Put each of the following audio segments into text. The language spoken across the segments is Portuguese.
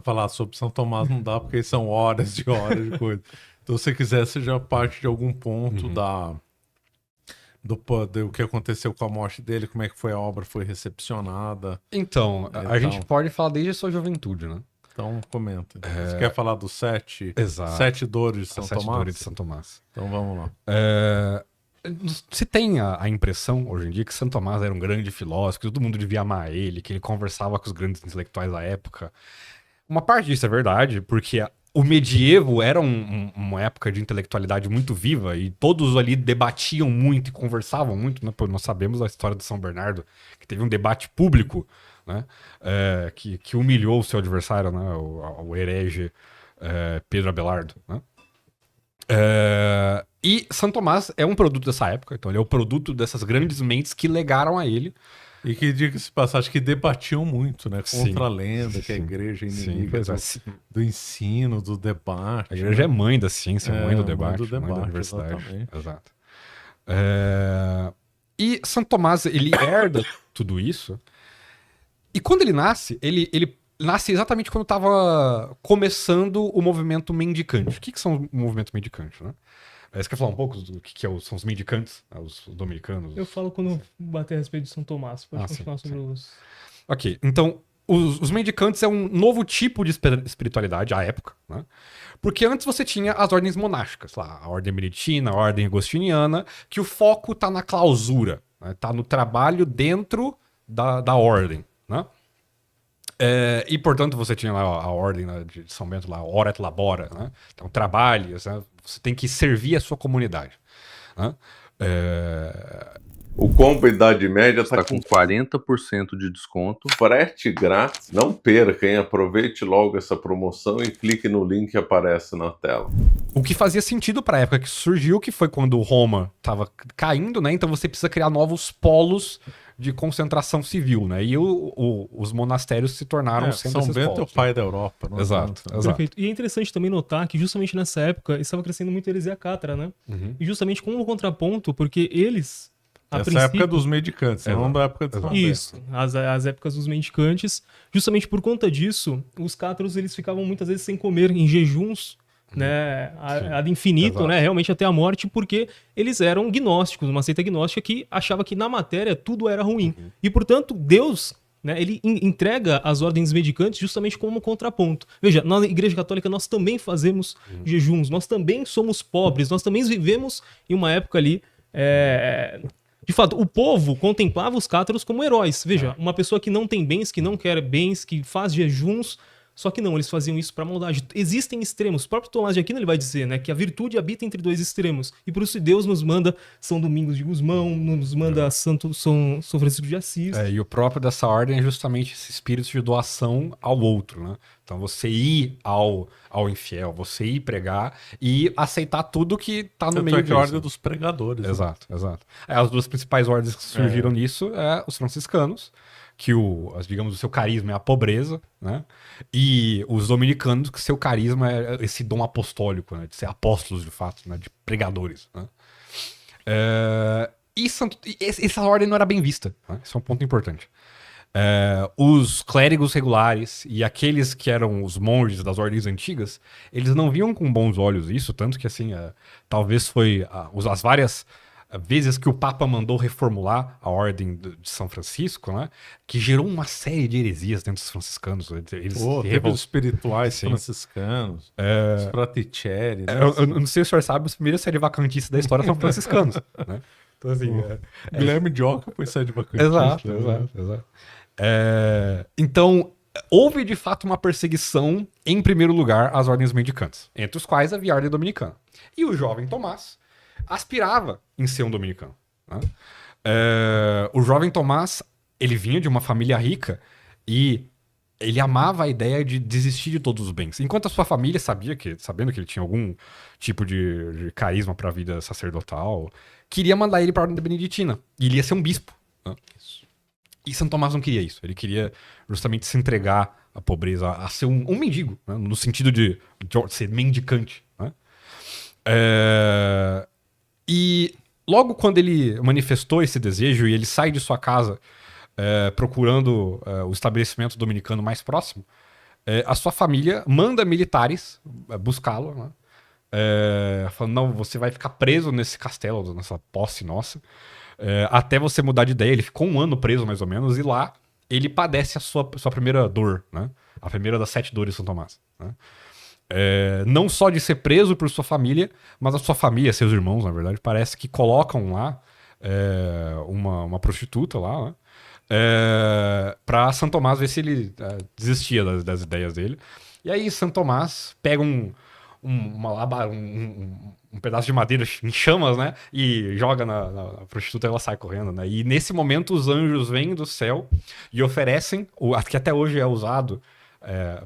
falar sobre São Tomás não dá, porque são horas de horas de coisa. Então, se você quiser, você já parte de algum ponto do que aconteceu com a morte dele, como é que foi a obra, foi recepcionada. Então, a gente pode falar desde a sua juventude, né? Então, comenta. Você quer falar dos sete dores de São Tomás? 7 dores de São Tomás. Então, vamos lá. Se tem a impressão, hoje em dia, que São Tomás era um grande filósofo, que todo mundo devia amar ele, que ele conversava com os grandes intelectuais da época. Uma parte disso é verdade, porque o medievo era uma época de intelectualidade muito viva e todos ali debatiam muito e conversavam muito, né? Nós sabemos a história de São Bernardo, que teve um debate público, né? Que humilhou o seu adversário, né? O herege Pedro Abelardo, né? E São Tomás é um produto dessa época, então ele é o produto dessas grandes mentes que legaram a ele. E que, diga-se de passagem, que debatiam muito, né? Contra a lenda, que a igreja é inimiga do ensino, do debate. A igreja é mãe da ciência, mãe do debate, mãe da universidade. Exatamente. Exato. E São Tomás, ele herda tudo isso. E quando ele nasce, ele nasce exatamente quando estava começando o movimento mendicante. O que são o movimento mendicante, né? Você quer falar um pouco do que são os mendicantes, os dominicanos? Eu falo quando bater a respeito de São Tomás. Pode continuar sobre os... Ok, então os mendicantes é um novo tipo de espiritualidade à época, né? Porque antes você tinha as ordens monásticas, lá, a ordem beneditina, a ordem agostiniana, que o foco tá na clausura, né? Tá no trabalho dentro da ordem, né? E, portanto, você tinha lá a ordem, né, de São Bento, lá, ora et labora, né? Então, trabalhe, né? Você tem que servir a sua comunidade, né? O combo Idade Média está com 40% de desconto, frete grátis. Não perca, hein? Aproveite logo essa promoção e clique no link que aparece na tela. O que fazia sentido para a época que surgiu, que foi quando Roma estava caindo, né? Então você precisa criar novos polos de concentração civil, né? E os monastérios se tornaram sempre São Bento é o pai da Europa, não? Exato. Perfeito. E é interessante também notar que justamente nessa época estava crescendo muito a heresia cátra, né? E justamente como contraponto, porque eles... Essa época dos mendicantes, não da época de São Bento. Isso, as épocas dos mendicantes. Justamente por conta disso, os cátaros eles ficavam muitas vezes sem comer, em jejuns, né, ad infinito, né, realmente até a morte, porque eles eram gnósticos, uma seita gnóstica que achava que na matéria tudo era ruim. E, portanto, Deus, né, ele entrega as ordens mendicantes justamente como contraponto. Veja, na Igreja Católica nós também fazemos jejuns, nós também somos pobres, nós também vivemos em uma época ali... De fato, o povo contemplava os cátaros como heróis. Veja, uma pessoa que não tem bens, que não quer bens, que faz jejuns, só que não, eles faziam isso para maldade. Existem extremos. O próprio Tomás de Aquino ele vai dizer, né, que a virtude habita entre dois extremos. E por isso Deus nos manda São Domingos de Gusmão, nos manda São Francisco de Assis. E o próprio dessa ordem é justamente esse espírito de doação ao outro, né? Então você ir ao infiel, você ir pregar e aceitar tudo que tá no meio de ordem dos pregadores. Exato. As duas principais ordens que surgiram nisso os franciscanos, que digamos, o seu carisma é a pobreza, né? E os dominicanos, que seu carisma é esse dom apostólico, né? De ser apóstolos de fato, né? De pregadores, né? Essa ordem não era bem vista, né? Esse é um ponto importante. Os clérigos regulares e aqueles que eram os monges das ordens antigas, eles não viam com bons olhos isso, tanto que assim, talvez foi as várias vezes que o Papa mandou reformular a ordem de São Francisco, né, que gerou uma série de heresias dentro dos franciscanos. Eles teve os espirituais franciscanos, os fraticelli. Eu não sei se o senhor sabe, os primeiros sede vacantistas da história são franciscanos, né? Então, assim, Guilherme Dioca foi sede vacantista. Exato. Então, houve de fato uma perseguição, em primeiro lugar, às ordens mendicantes, entre os quais havia a ordem dominicana. E o jovem Tomás aspirava em ser um dominicano, né? O jovem Tomás, ele vinha de uma família rica e ele amava a ideia de desistir de todos os bens. Enquanto a sua família sabendo que ele tinha algum tipo de carisma para a vida sacerdotal, queria mandar ele para a ordem beneditina. E ele ia ser um bispo, né? E São Tomás não queria isso. Ele queria justamente se entregar à pobreza, a ser um mendigo, né? No sentido de ser mendicante, né? E logo quando ele manifestou esse desejo e ele sai de sua casa procurando o estabelecimento dominicano mais próximo, a sua família manda militares buscá-lo, né? Falando, não, você vai ficar preso nesse castelo, nessa posse nossa, até você mudar de ideia. Ele ficou 1 ano preso, mais ou menos, e lá ele padece a sua primeira dor, né? A primeira das 7 dores de São Tomás, né? Não só de ser preso por sua família, mas a sua família, seus irmãos, na verdade, parece que colocam lá uma prostituta lá, né? Pra São Tomás ver se ele desistia das ideias dele. E aí São Tomás pega um pedaço de madeira em chamas, né? E joga na prostituta e ela sai correndo, né? E nesse momento os anjos vêm do céu e oferecem, que até hoje é usado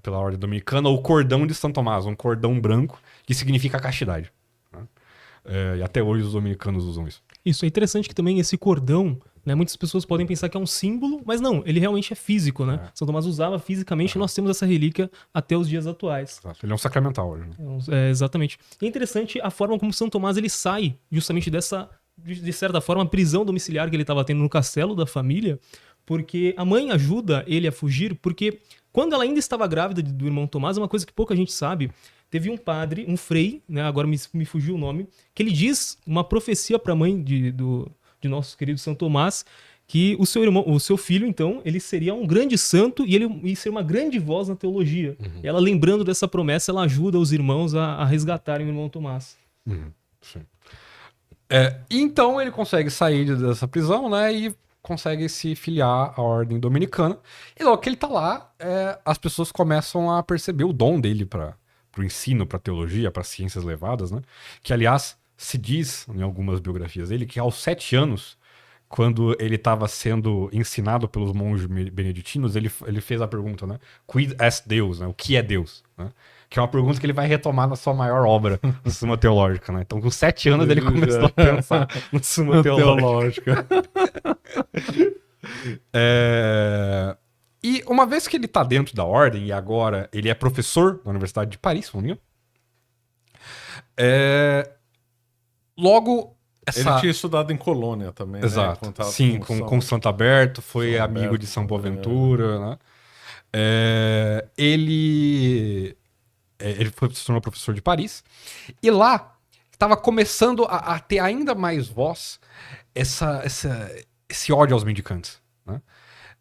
pela ordem dominicana, o cordão de São Tomás, um cordão branco que significa castidade, né? E até hoje os dominicanos usam isso. Isso é interessante que também esse cordão, né, muitas pessoas podem pensar que é um símbolo, mas não, ele realmente é físico, né? São Tomás usava fisicamente e nós temos essa relíquia até os dias atuais. Exato. Ele é um sacramental hoje, né? Exatamente. E é interessante a forma como São Tomás ele sai justamente dessa, de certa forma, prisão domiciliar que ele estava tendo no castelo da família, porque a mãe ajuda ele a fugir, porque quando ela ainda estava grávida do irmão Tomás, é uma coisa que pouca gente sabe, teve um padre, um frei, né, agora me fugiu o nome, que ele diz uma profecia para a mãe de nosso querido São Tomás, que o seu filho, então, ele seria um grande santo e ele ia ser uma grande voz na teologia. E ela, lembrando dessa promessa, ela ajuda os irmãos a resgatarem o irmão Tomás. Sim. Então ele consegue sair dessa prisão, né, e consegue se filiar à ordem dominicana. E logo que ele tá lá, as pessoas começam a perceber o dom dele para o ensino, para teologia, para ciências elevadas, né? Que, aliás, se diz em algumas biografias dele que aos 7 anos, quando ele estava sendo ensinado pelos monges beneditinos, ele fez a pergunta, né? Quid est Deus, né? O que é Deus? Né? Que é uma pergunta que ele vai retomar na sua maior obra, Suma Teológica, né? Então, com 7 anos, ele começou a pensar no Suma Teológica. E uma vez que ele tá dentro da ordem, e agora ele é professor da Universidade de Paris, se não me engano, logo... Ele tinha estudado em Colônia também, exato. Né? Sim, com Santo Alberto, foi São amigo Alberto, de São Boaventura, né? Ele se tornou professor de Paris, e lá estava começando a ter ainda mais voz esse ódio aos mendicantes, né?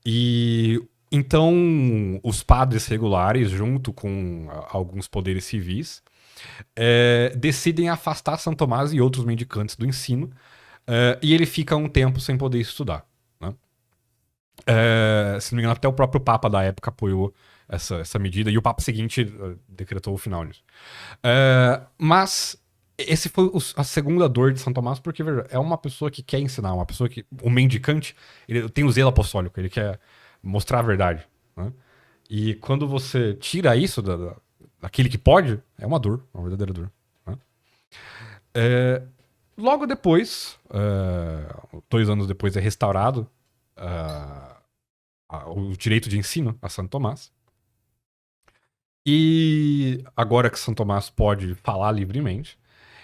E então os padres regulares, junto com alguns poderes civis, decidem afastar São Tomás e outros mendicantes do ensino, e ele fica um tempo sem poder estudar, né? Se não me engano, até o próprio Papa da época apoiou essa medida, e o Papa seguinte decretou o final disso. Mas esse foi a segunda dor de São Tomás, porque, veja, é uma pessoa que quer ensinar, uma pessoa que... O mendicante, ele tem o zelo apostólico, ele quer mostrar a verdade, né? E quando você tira isso daquele que pode, é uma dor, uma verdadeira dor, né? Logo depois, 2 anos depois, é restaurado o direito de ensino a Santo Tomás. E agora que Santo Tomás pode falar livremente,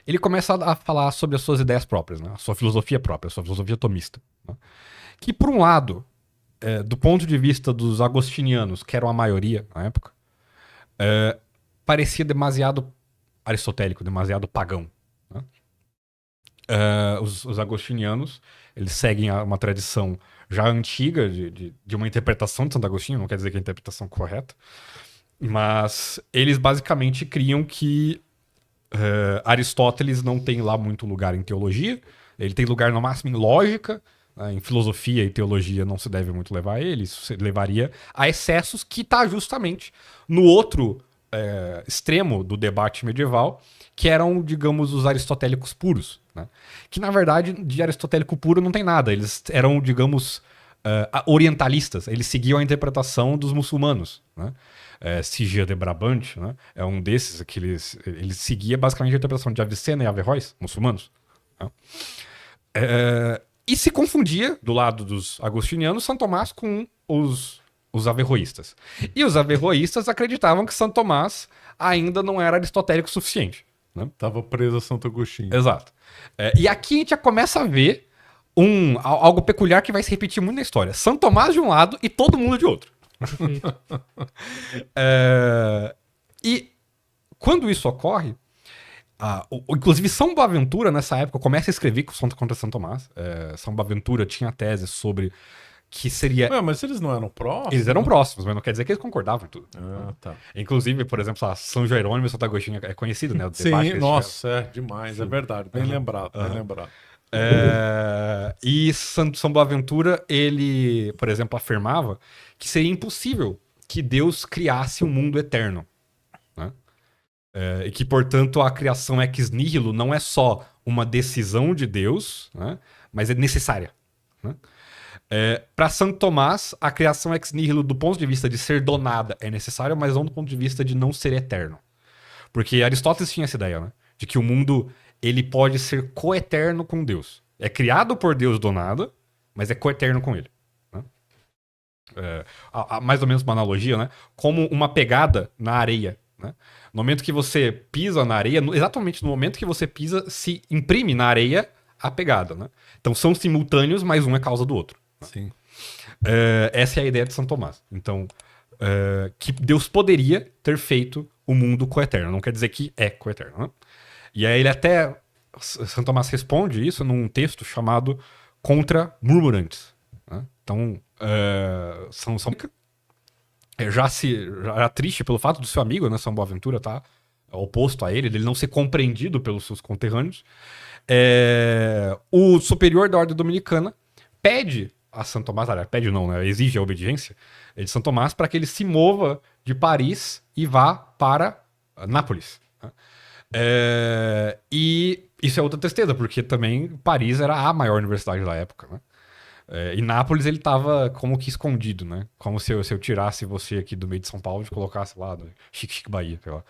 ele começa a falar sobre as suas ideias próprias, né? A sua filosofia própria, a sua filosofia tomista, né? Que, por um lado, do ponto de vista dos agostinianos, que eram a maioria na época, parecia demasiado aristotélico, demasiado pagão, né? Os agostinianos, eles seguem uma tradição já antiga de uma interpretação de Santo Agostinho, não quer dizer que é a interpretação correta, mas eles basicamente criam que Aristóteles não tem lá muito lugar em teologia, ele tem lugar no máximo em lógica, né? Em filosofia e teologia não se deve muito levar a ele, isso levaria a excessos, que está justamente no outro extremo do debate medieval, que eram, digamos, os aristotélicos puros, né? Que, na verdade, de aristotélico puro não tem nada, eles eram, digamos, orientalistas, eles seguiam a interpretação dos muçulmanos, né? Sigia de Brabant, né? É um desses que ele seguia basicamente a interpretação de Avicena e Averroes, muçulmanos, né? E se confundia, do lado dos agostinianos, São Tomás com os averroístas. E os averroístas acreditavam que São Tomás ainda não era aristotélico o suficiente, né? Tava preso a Santo Agostinho. Exato. E aqui a gente já começa a ver algo peculiar que vai se repetir muito na história. São Tomás de um lado e todo mundo de outro. E quando isso ocorre, inclusive São Boaventura, nessa época, começa a escrever contra São Tomás. São Boaventura tinha tese sobre que seria... Mas eles não eram próximos? Eles eram próximos, mas não quer dizer que eles concordavam em tudo. Tá. Inclusive, por exemplo, São Jerônimo e Santo Agostinho é conhecido, né? O debate. Sim, nossa, demais, é verdade. Bem lembrado, bem lembrado. E São Boaventura, ele, por exemplo, afirmava que seria impossível que Deus criasse um mundo eterno, né? E que, portanto, a criação ex nihilo não é só uma decisão de Deus, né? Mas é necessária, né? Para Santo Tomás, a criação ex nihilo, do ponto de vista de ser donada, é necessária, mas não do ponto de vista de não ser eterno. Porque Aristóteles tinha essa ideia, né? De que o mundo ele pode ser coeterno com Deus. É criado por Deus do nada, mas é coeterno com ele, né? Mais ou menos uma analogia, né? Como uma pegada na areia, né? No momento que você pisa na areia, exatamente no momento que você pisa, se imprime na areia a pegada, né? Então são simultâneos, mas um é causa do outro. Sim. Essa é a ideia de São Tomás. Então, que Deus poderia ter feito o mundo coeterno. Não quer dizer que é coeterno, né? E aí São Tomás responde isso num texto chamado Contra Murmurantes, né? Então, já triste pelo fato do seu amigo, né, São Boaventura, tá oposto a ele não ser compreendido pelos seus conterrâneos, o superior da ordem dominicana pede a São Tomás, pede não, né, exige a obediência de São Tomás para que ele se mova de Paris e vá para Nápoles, né? E isso é outra tristeza, porque também Paris era a maior universidade da época, né? E Nápoles ele tava como que escondido, né? Como se eu tirasse você aqui do meio de São Paulo e colocasse lá no Chique Bahia, sei lá.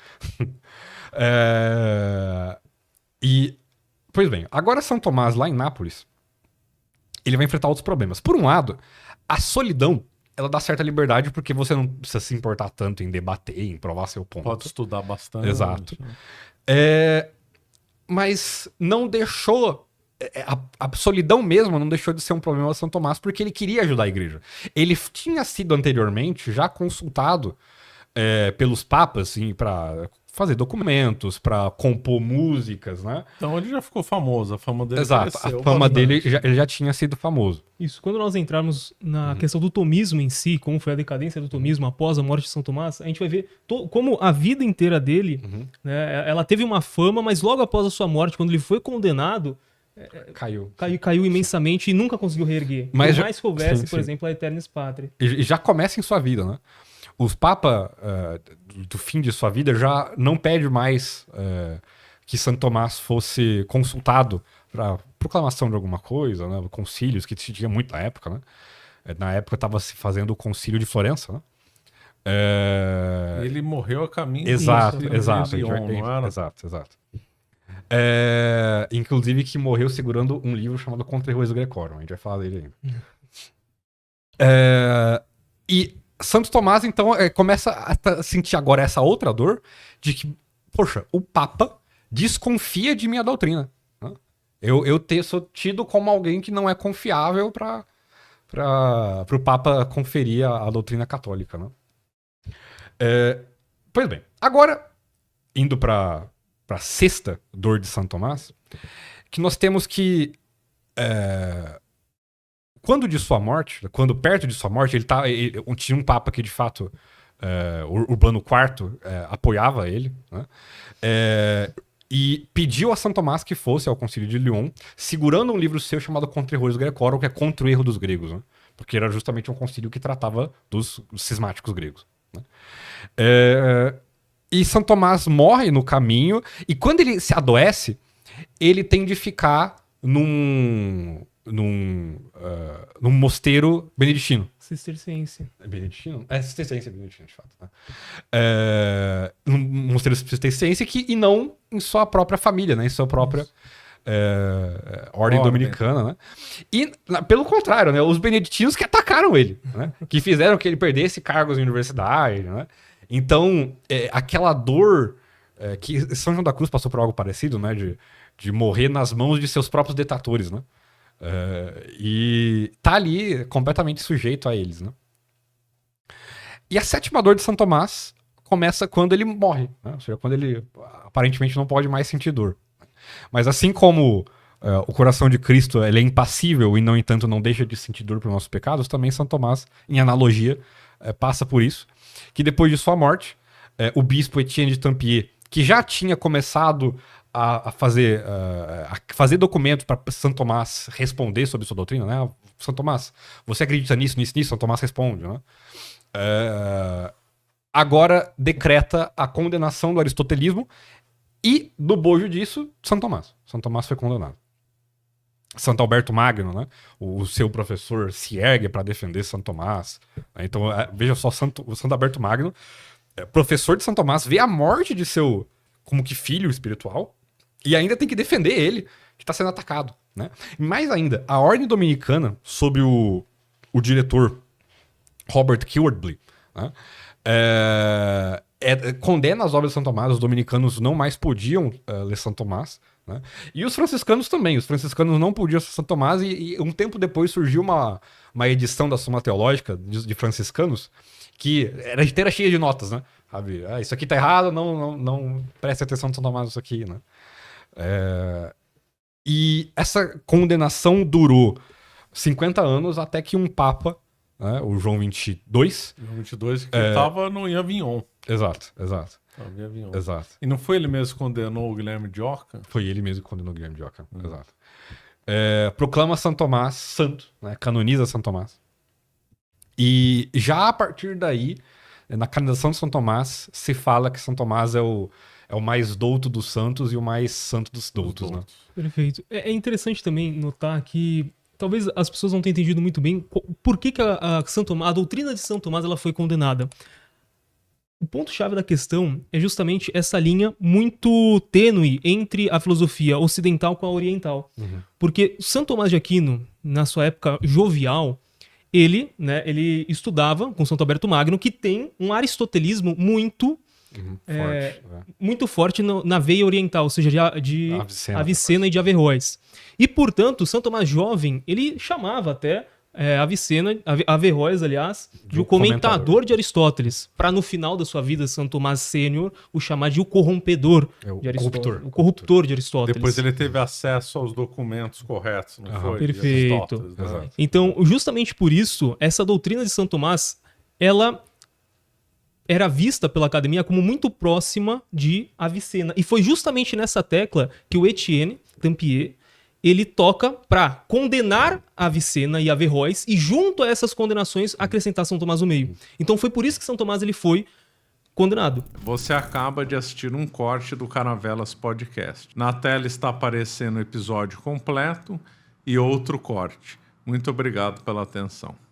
Pois bem, agora São Tomás lá em Nápoles, ele vai enfrentar outros problemas. Por um lado, a solidão, ela dá certa liberdade porque você não precisa se importar tanto em debater, em provar seu ponto. Pode estudar bastante. Exato. Mas não deixou... A solidão mesmo não deixou de ser um problema de São Tomás porque ele queria ajudar a igreja. Ele tinha sido anteriormente já consultado pelos papas, assim, para fazer documentos, para compor músicas, né? Então ele já ficou famoso, a fama dele Exato, a fama dele ele já tinha sido famoso. Isso, quando nós entrarmos na questão do tomismo em si, como foi a decadência do tomismo após a morte de São Tomás, a gente vai ver como a vida inteira dele, né, ela teve uma fama, mas logo após a sua morte, quando ele foi condenado, caiu imensamente e nunca conseguiu reerguer. Mas por mais que houvesse, por exemplo, a Aeternis Patria. E já começa em sua vida, né? Os papas do fim de sua vida já não pede mais que Santo Tomás fosse consultado para proclamação de alguma coisa, né? Concílios que se tinha muito na época, né? Na época estava se fazendo o concílio de Florença, né? Ele morreu a caminho exato. Inclusive que morreu segurando um livro chamado Contra Heroes Grecorum. A gente vai falar dele ainda. E Santo Tomás, então, começa a sentir agora essa outra dor de que, poxa, o Papa desconfia de minha doutrina, né? Eu sou tido como alguém que não é confiável para o Papa conferir a doutrina católica, né? Pois bem, agora, indo para a sexta dor de Santo Tomás, que nós temos que... Quando perto de sua morte, tinha um papa que, de fato, Urbano IV apoiava ele, né? E pediu a São Tomás que fosse ao Concílio de Lyon, segurando um livro seu chamado Contra Heroes Grecorum, que é contra o erro dos gregos, né? Porque era justamente um concílio que tratava dos cismáticos gregos, né? E São Tomás morre no caminho, e quando ele se adoece, ele tem de ficar num mosteiro beneditino. Cisterciense. É beneditino? Cisterciense é beneditino, de fato. Né? Num mosteiro cisterciense e não em sua própria família, né? Em sua própria ordem dominicana, né? E, pelo contrário, né? Os beneditinos que atacaram ele, né? Que fizeram que ele perdesse cargos em universidade, né? Então, aquela dor que São João da Cruz passou por algo parecido, né? De morrer nas mãos de seus próprios detratores, né? E tá ali completamente sujeito a eles, né? E a sétima dor de Santo Tomás começa quando ele morre, né? Ou seja, quando ele aparentemente não pode mais sentir dor. Mas assim como o coração de Cristo ele é impassível e, no entanto, não deixa de sentir dor por nossos pecados, também Santo Tomás, em analogia, passa por isso. Que depois de sua morte, o bispo Etienne de Tampier, que já tinha começado a fazer documentos para Santo Tomás responder sobre sua doutrina, né? Santo Tomás, você acredita nisso, nisso, nisso? Santo Tomás responde, né? Agora decreta a condenação do aristotelismo e, do bojo disso, Santo Tomás. Santo Tomás foi condenado. Santo Alberto Magno, né? O seu professor se ergue para defender Santo Tomás. Então, veja só, o Santo Alberto Magno, professor de Santo Tomás, vê a morte de seu, como que filho espiritual, e ainda tem que defender ele, que está sendo atacado, né? Mais ainda, a Ordem Dominicana, sob o diretor Robert Kilwardby, né? Condena as obras de Santo Tomás. Os dominicanos não mais podiam ler Santo Tomás, né? E os franciscanos também. Os franciscanos não podiam ler Santo Tomás e um tempo depois surgiu uma edição da Suma Teológica de franciscanos que era inteira cheia de notas, né? Sabe? Isso aqui tá errado, não preste atenção no Santo Tomás, isso aqui, né? E essa condenação durou 50 anos até que um papa, né, o João 22. João 22, que estava no Avignon. Exato. Exato. E não foi ele mesmo que condenou o Guilherme de Ockham? Foi ele mesmo que condenou o Guilherme de Ockham, exato. Proclama Santo Tomás santo, né, canoniza Santo Tomás. E já a partir daí, na canonização de Santo Tomás, se fala que Santo Tomás é o mais douto dos santos e o mais santo dos doutos, né? Perfeito. É interessante também notar que talvez as pessoas não tenham entendido muito bem por que a doutrina de Santo Tomás ela foi condenada. O ponto-chave da questão é justamente essa linha muito tênue entre a filosofia ocidental com a oriental. Uhum. Porque Santo Tomás de Aquino, na sua época jovial, ele estudava com Santo Alberto Magno, que tem um aristotelismo muito muito forte na veia oriental, ou seja, de Avicena e de Averroes. E, portanto, Santo Tomás jovem, ele chamava até Averroes, aliás, de o comentador de Aristóteles, para no final da sua vida, Santo Tomás Sênior o chamar de o corrompedor de Aristóteles. O corruptor de Aristóteles. Depois ele teve acesso aos documentos corretos, não foi? Perfeito. Então, justamente por isso, essa doutrina de Santo Tomás, ela era vista pela academia como muito próxima de Avicena. E foi justamente nessa tecla que o Etienne Tampier ele toca para condenar Avicena e Averroes e, junto a essas condenações, acrescentar São Tomás no meio. Então foi por isso que São Tomás ele foi condenado. Você acaba de assistir um corte do Caravelas Podcast. Na tela está aparecendo o episódio completo e outro corte. Muito obrigado pela atenção.